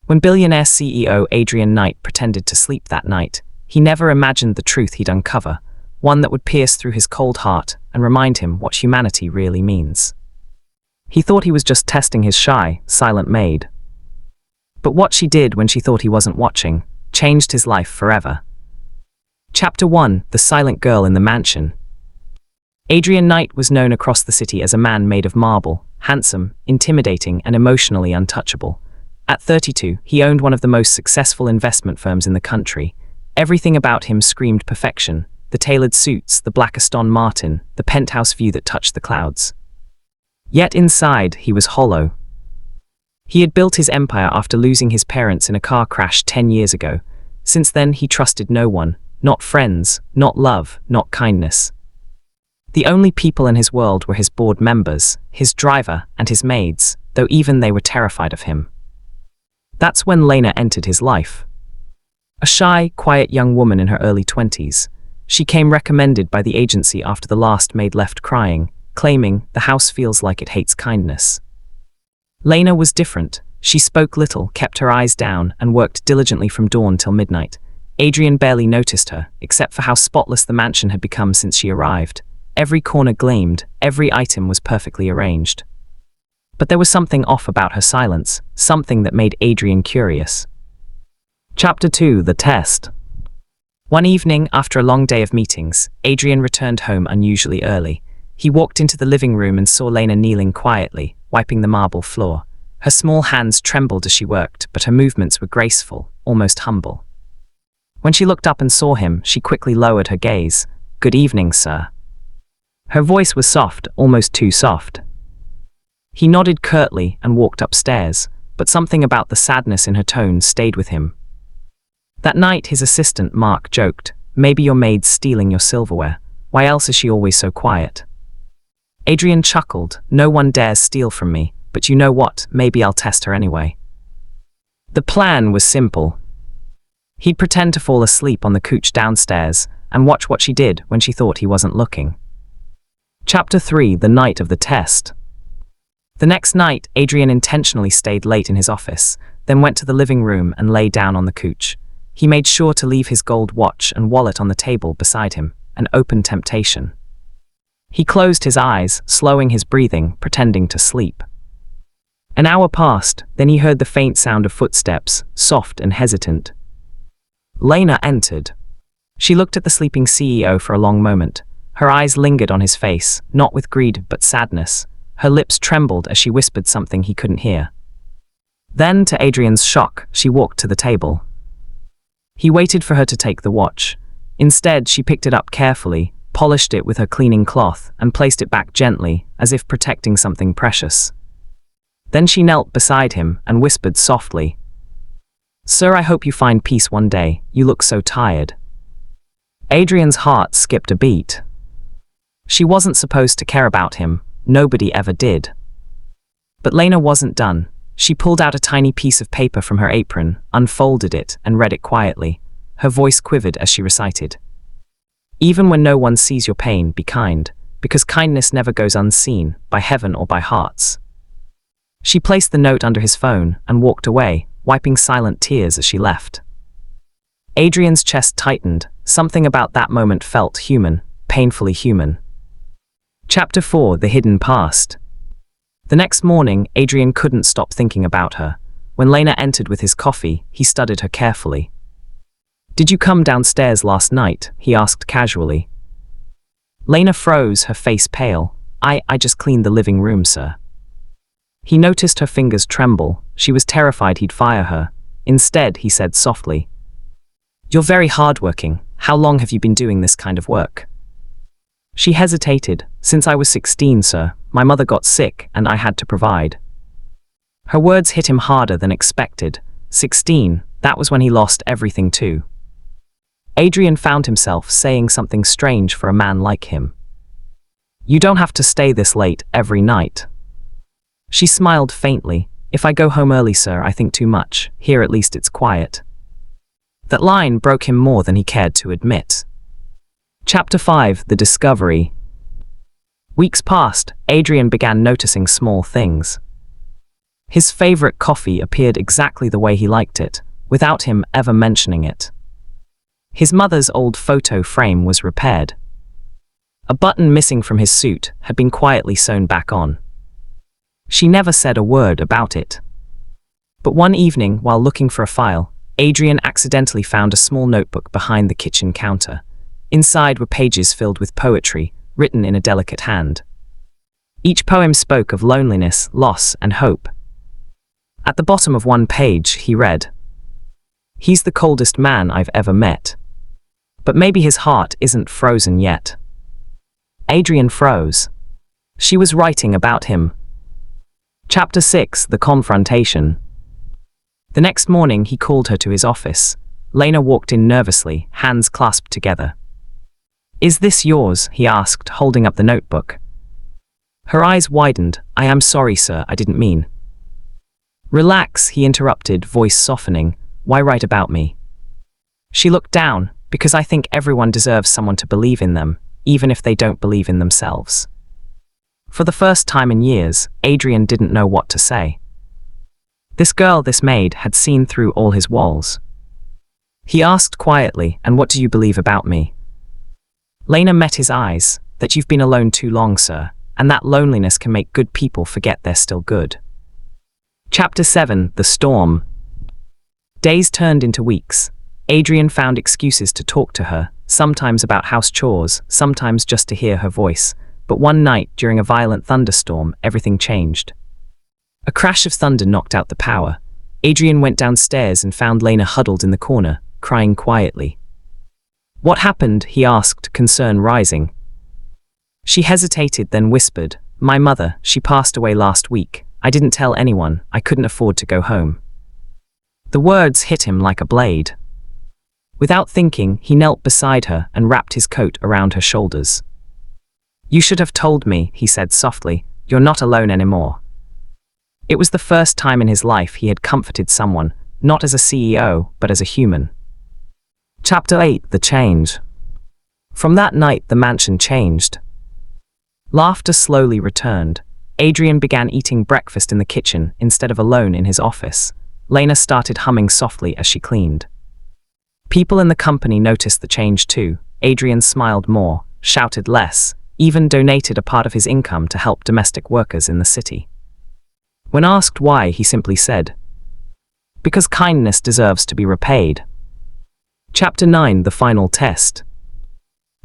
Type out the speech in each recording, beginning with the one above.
When billionaire CEO Adrian Knight pretended to sleep that night, he never imagined the truth he'd uncover, one that would pierce through his cold heart and remind him what humanity really means. He thought he was just testing his shy, silent maid. But what she did when she thought he wasn't watching changed his life forever. Chapter 1: The Silent Girl in the Mansion. Adrian Knight was known across the city as a man made of marble, handsome, intimidating, and emotionally untouchable. At 32, he owned one of the most successful investment firms in the country. Everything about him screamed perfection: the tailored suits, the black Aston Martin, the penthouse view that touched the clouds. Yet inside, he was hollow. He had built his empire after losing his parents in a car crash 10 years ago. Since then, he trusted no one, not friends, not love, not kindness. The only people in his world were his board members, his driver, and his maids, though even they were terrified of him. That's when Lena entered his life. A shy, quiet young woman in her early 20s. She came recommended by the agency after the last maid left crying, claiming, "The house feels like it hates kindness." Lena was different. She spoke little, kept her eyes down, and worked diligently from dawn till midnight. Adrian barely noticed her, except for how spotless the mansion had become since she arrived. Every corner gleamed, every item was perfectly arranged. But there was something off about her silence, something that made Adrian curious. Chapter 2: The Test. One evening, after a long day of meetings, Adrian returned home unusually early. He walked into the living room and saw Lena kneeling quietly, wiping the marble floor. Her small hands trembled as she worked, but her movements were graceful, almost humble. When she looked up and saw him, she quickly lowered her gaze. "Good evening, sir." Her voice was soft, almost too soft. He nodded curtly and walked upstairs, but something about the sadness in her tone stayed with him. That night, his assistant, Mark, joked, "Maybe your maid's stealing your silverware. Why else is she always so quiet?" Adrian chuckled. "No one dares steal from me, but you know what? Maybe I'll test her anyway." The plan was simple. He'd pretend to fall asleep on the couch downstairs and watch what she did when she thought he wasn't looking. Chapter 3: The Night of the Test. The next night, Adrian intentionally stayed late in his office, then went to the living room and lay down on the couch. He made sure to leave his gold watch and wallet on the table beside him, an open temptation. He closed his eyes, slowing his breathing, pretending to sleep. An hour passed, then he heard the faint sound of footsteps, soft and hesitant. Lena entered. She looked at the sleeping CEO for a long moment. Her eyes lingered on his face, not with greed but sadness. Her lips trembled as she whispered something he couldn't hear. Then, to Adrian's shock, she walked to the table. He waited for her to take the watch. Instead, she picked it up carefully, polished it with her cleaning cloth, and placed it back gently, as if protecting something precious. Then she knelt beside him and whispered softly, "Sir, I hope you find peace one day. You look so tired." Adrian's heart skipped a beat. She wasn't supposed to care about him. Nobody ever did. But Lena wasn't done. She pulled out a tiny piece of paper from her apron, unfolded it, and read it quietly. Her voice quivered as she recited, "Even when no one sees your pain, be kind, because kindness never goes unseen, by heaven or by hearts." She placed the note under his phone and walked away, wiping silent tears as she left. Adrian's chest tightened. Something about that moment felt human, painfully human. Chapter 4: The Hidden Past. The next morning, Adrian couldn't stop thinking about her. When Lena entered with his coffee, he studied her carefully. "Did you come downstairs last night?" he asked casually. Lena froze, her face pale. I just cleaned the living room, sir." He noticed her fingers tremble. She was terrified he'd fire her. Instead, he said softly, "You're very hardworking. How long have you been doing this kind of work?" She hesitated. "Since I was 16, sir. My mother got sick, and I had to provide." Her words hit him harder than expected. 16, that was when he lost everything too. Adrian found himself saying something strange for a man like him. "You don't have to stay this late every night." She smiled faintly. "If I go home early, sir, I think too much. Here at least it's quiet." That line broke him more than he cared to admit. Chapter 5: The Discovery. Weeks passed. Adrian began noticing small things. His favorite coffee appeared exactly the way he liked it, without him ever mentioning it. His mother's old photo frame was repaired. A button missing from his suit had been quietly sewn back on. She never said a word about it. But one evening, while looking for a file, Adrian accidentally found a small notebook behind the kitchen counter. Inside were pages filled with poetry, written in a delicate hand. Each poem spoke of loneliness, loss, and hope. At the bottom of one page, he read, "He's the coldest man I've ever met. But maybe his heart isn't frozen yet." Adrian froze. She was writing about him. Chapter 6: The Confrontation. The next morning, he called her to his office. Lena walked in nervously, hands clasped together. "Is this yours?" he asked, holding up the notebook. Her eyes widened. "I am sorry, sir, I didn't mean." "Relax," he interrupted, voice softening. "Why write about me?" She looked down. "Because I think everyone deserves someone to believe in them, even if they don't believe in themselves." For the first time in years, Adrian didn't know what to say. This girl, this maid, had seen through all his walls. He asked quietly, "And what do you believe about me?" Lena met his eyes. "That you've been alone too long, sir, and that loneliness can make good people forget they're still good." Chapter 7: The Storm. Days turned into weeks. Adrian found excuses to talk to her, sometimes about house chores, sometimes just to hear her voice. But one night, during a violent thunderstorm, everything changed. A crash of thunder knocked out the power. Adrian went downstairs and found Lena huddled in the corner, crying quietly. "What happened?" he asked, concern rising. She hesitated, then whispered, "My mother, she passed away last week. I didn't tell anyone, I couldn't afford to go home." The words hit him like a blade. Without thinking, he knelt beside her and wrapped his coat around her shoulders. "You should have told me," he said softly. "You're not alone anymore." It was the first time in his life he had comforted someone, not as a CEO, but as a human. Chapter 8: The Change. From that night, the mansion changed. Laughter slowly returned. Adrian began eating breakfast in the kitchen instead of alone in his office. Lena started humming softly as she cleaned. People in the company noticed the change too. Adrian smiled more, shouted less, even donated a part of his income to help domestic workers in the city. When asked why, he simply said, "Because kindness deserves to be repaid." Chapter 9: The Final Test.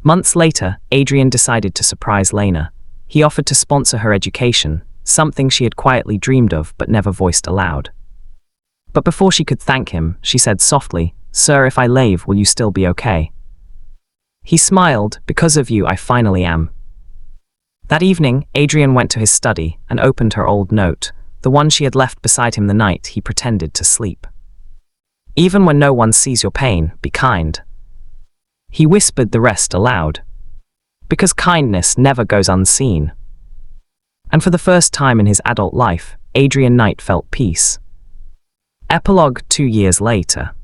Months later, Adrian decided to surprise Lena. He offered to sponsor her education, something she had quietly dreamed of but never voiced aloud. But before she could thank him, she said softly, "Sir, if I leave, will you still be okay?" He smiled. "Because of you, I finally am." That evening, Adrian went to his study and opened her old note, the one she had left beside him the night he pretended to sleep. "Even when no one sees your pain, be kind." He whispered the rest aloud. Because kindness never goes unseen. And for the first time in his adult life, Adrian Knight felt peace. Epilogue: 2 years later.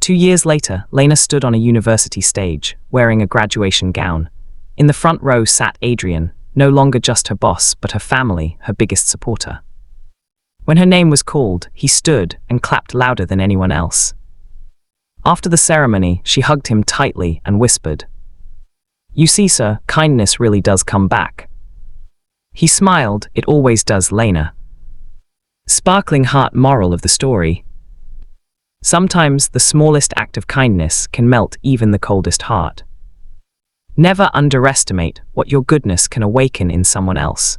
2 years later, Lena stood on a university stage, wearing a graduation gown. In the front row sat Adrian, no longer just her boss, but her family, her biggest supporter. When her name was called, he stood and clapped louder than anyone else. After the ceremony, she hugged him tightly and whispered, "You see, sir, kindness really does come back." He smiled. "It always does, Lena." Sparkling heart moral of the story. Sometimes the smallest act of kindness can melt even the coldest heart. Never underestimate what your goodness can awaken in someone else.